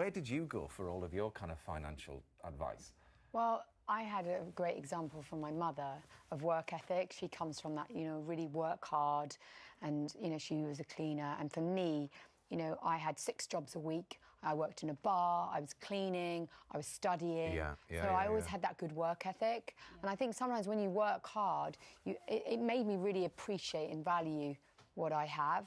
Where did you go for all of your kind of financial advice? Well, I had a great example from my mother of work ethic. She comes from that, you know, really work hard, and, you know, she was a cleaner. And for me, you know, I had 6 jobs a week. I worked in a bar, I was cleaning, I was studying. So I always had that good work ethic. And I think sometimes when you work hard, it made me really appreciate and value what I have.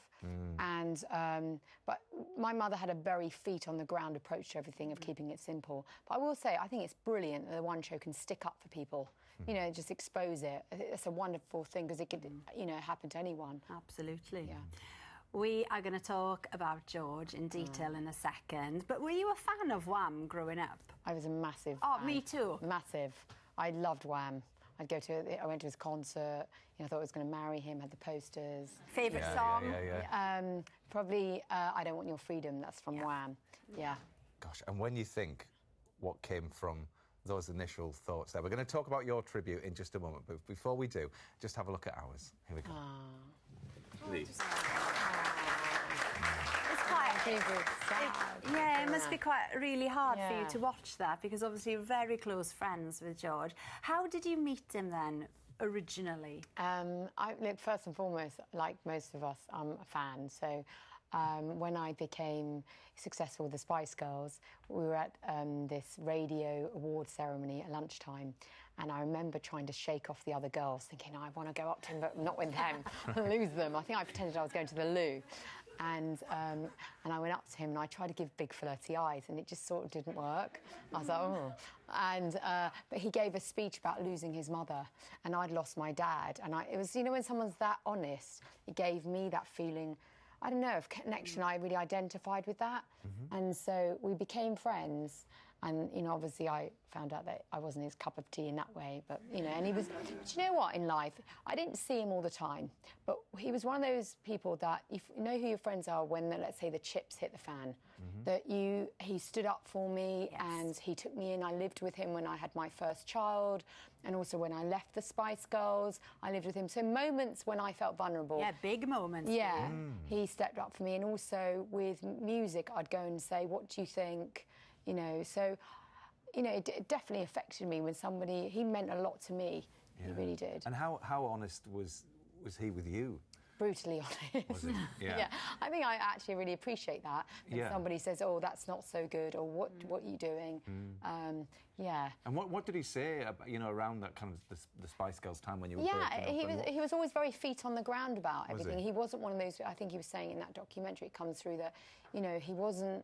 But my mother had a very feet-on-the-ground approach to everything, of keeping it simple. But I will say, I think it's brilliant that the One Show can stick up for people, you know, just expose it. It's a wonderful thing, because it could, you know, happen to anyone. Absolutely. Yeah. We are going to talk about George in detail in a second, but were you a fan of Wham growing up? I was a massive fan. Me too. Massive. I loved Wham. I went to his concert, you know, I thought I was going to marry him, had the posters. Favourite song? Probably I Don't Want Your Freedom, that's from Wham. Yeah. Gosh, and when you think what came from those initial thoughts there, we're going to talk about your tribute in just a moment, but before we do, just have a look at ours. Here we go. Please. Yeah, it must be quite really hard for you to watch that, because obviously you're very close friends with George. How did you meet him then, originally? Look, first and foremost, like most of us, I'm a fan. So when I became successful with the Spice Girls, we were at this radio award ceremony at lunchtime, and I remember trying to shake off the other girls, thinking, I want to go up to him, but not with them, lose them. I think I pretended I was going to the loo. And I went up to him and I tried to give big flirty eyes, and it just sort of didn't work. I was like, oh. And but he gave a speech about losing his mother, and I'd lost my dad. And it was, you know, when someone's that honest, it gave me that feeling, I don't know, of connection. I really identified with that. And so we became friends. And, you know, obviously I found out that I wasn't his cup of tea in that way. But, you know, and he was... Do you know what, in life? I didn't see him all the time. But he was one of those people that... You know who your friends are when, let's say, the chips hit the fan? That he stood up for me, and he took me in. I lived with him when I had my first child. And also when I left the Spice Girls, I lived with him. So moments when I felt vulnerable... Yeah, big moments. Yeah, he stepped up for me. And also with music, I'd go and say, what do you think? You know, so, you know, it definitely affected me when somebody... He meant a lot to me. He really did. And how honest was he with you? Brutally honest. Was it? Yeah. I think I actually really appreciate that. When somebody says, oh, that's not so good, or what are you doing? Yeah. And what did he say, about, you know, around that kind of the Spice Girls time when you were he was always very feet on the ground about everything. He wasn't one of those... I think he was saying in that documentary, it comes through that, you know, he wasn't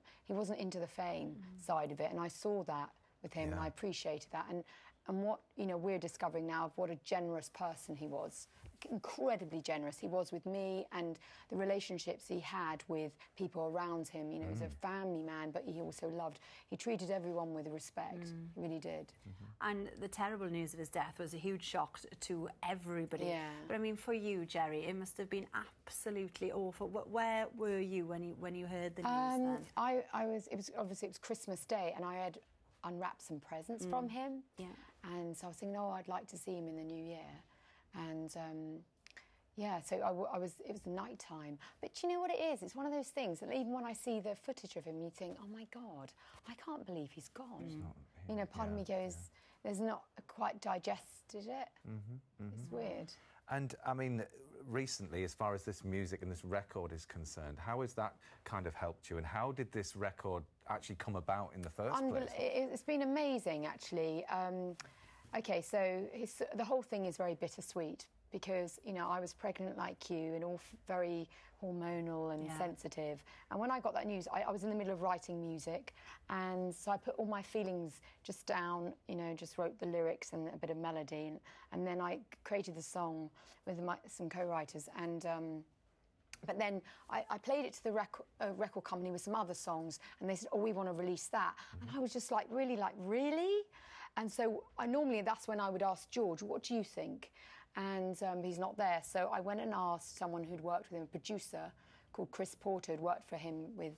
into the fame side of it, and I saw that with him, and I appreciated that. And what, you know, we're discovering now of what a generous person he was. Incredibly generous he was with me, and the relationships he had with people around him. You know, he was a family man, but he also loved... He treated everyone with respect. He really did. And the terrible news of his death was a huge shock to everybody. Yeah. But, I mean, for you, Geri, it must have been absolutely awful. Where were you when you heard the news then? It was Christmas Day, and I had unwrapped some presents from him. Yeah. And so I was thinking, oh, I'd like to see him in the new year. And, yeah, so it was night time. But do you know what it is? It's one of those things that even when I see the footage of him, you think, oh, my God, I can't believe he's gone. You know, part of me goes, there's not quite digested it. It's weird. And, I mean, recently, as far as this music and this record is concerned, how has that kind of helped you? And how did this record actually come about in the first place? It's been amazing, actually. OK, so the whole thing is very bittersweet, because, you know, I was pregnant like you and all very hormonal and sensitive. And when I got that news, I was in the middle of writing music, and so I put all my feelings just down, you know, just wrote the lyrics and a bit of melody, and then I created the song with some co-writers, and... But then I played it to the record company with some other songs, and they said, oh, we want to release that. And I was just like, really? And so normally that's when I would ask George, what do you think? And he's not there. So I went and asked someone who'd worked with him, a producer called Chris Porter, who'd worked for him with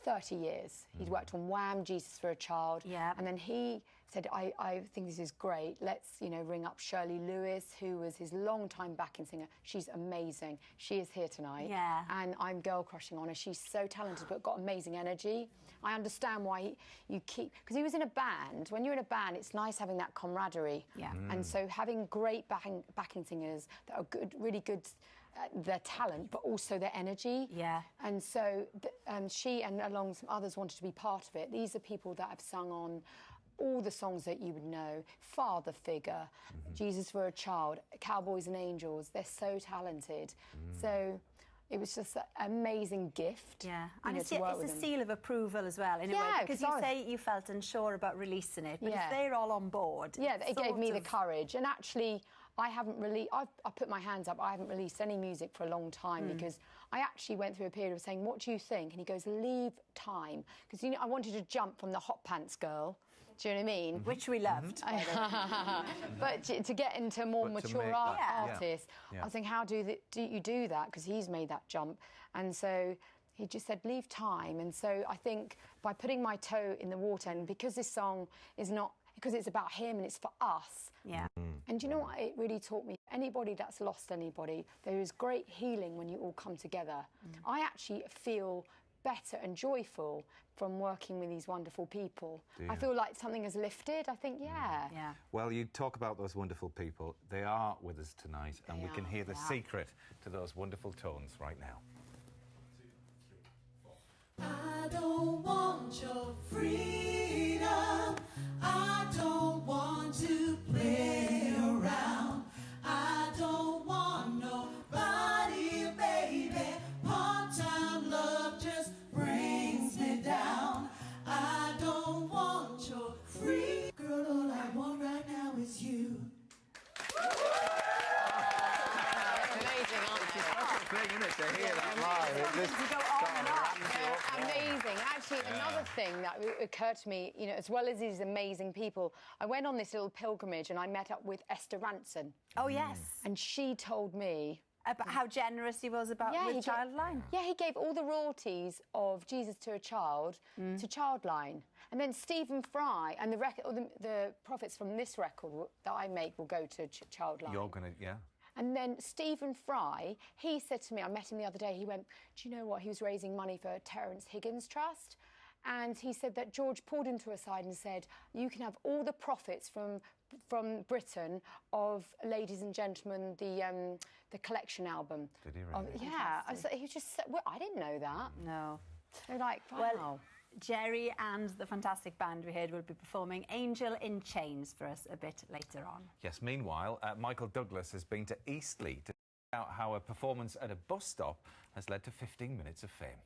30 years. He'd worked on Wham, Jesus for a Child. Yeah. And then he said, I think this is great. Let's, you know, ring up Shirley Lewis, who was his long-time backing singer. She's amazing. She is here tonight. Yeah. And I'm girl-crushing on her. She's so talented, but got amazing energy. I understand why you keep... Because he was in a band. When you're in a band, it's nice having that camaraderie. Yeah. And so having great backing singers that are good, really good... their talent, but also their energy. Yeah. And so she and along some others wanted to be part of it. These are people that have sung on all the songs that you would know. Father Figure, Jesus for a Child, Cowboys and Angels. They're so talented. So it was just an amazing gift. Yeah, you and know, it's to work with a them. seal of approval as well, in a way, because you say you felt unsure about releasing it, but if they're all on board... Yeah, it gave me the courage. And actually, I haven't really... I put my hands up. I haven't released any music for a long time because I actually went through a period of saying, what do you think? And he goes, leave time. Because, you know, I wanted to jump from the hot pants girl. Do you know what I mean? Which we loved. But to get into a more mature artist, I was thinking, how do you do that? Because he's made that jump. And so he just said, leave time. And so I think by putting my toe in the water, and because this song is not... because it's about him and it's for us. Yeah. And do you know what it really taught me? Anybody that's lost anybody, there is great healing when you all come together. I actually feel better and joyful from working with these wonderful people. I feel like something has lifted. I think, yeah. Well, you talk about those wonderful people. They are with us tonight, and we can hear the secret to those wonderful tones right now. I don't want your freedom. I don't want to play around. I don't want nobody, baby. Part-time love just brings me down. I don't want your free. Girl, all I want right now is you. Amazing, aren't you? That's the thing, isn't it, to hear that live? To go on and on. Amazing. Actually, another thing that occurred to me, you know, as well as these amazing people, I went on this little pilgrimage and I met up with Esther Rantzen. Oh, yes. And she told me... about how generous he was about with Childline. Yeah, he gave all the royalties of Jesus to a Child to Childline. And then Stephen Fry and the profits from this record that I make will go to Childline. You're going to, And then Stephen Fry, he said to me, I met him the other day, he went, do you know what? He was raising money for Terence Higgins Trust. And he said that George pulled him to a side and said, you can have all the profits from Britain of Ladies and Gentlemen, the collection album. Did he really? Yeah. He just said, well, I didn't know that. No. They're like, wow. Well, Geri and the fantastic band we heard will be performing Angel in Chains for us a bit later on. Yes, meanwhile, Michael Douglas has been to Eastleigh to find out how a performance at a bus stop has led to 15 minutes of fame.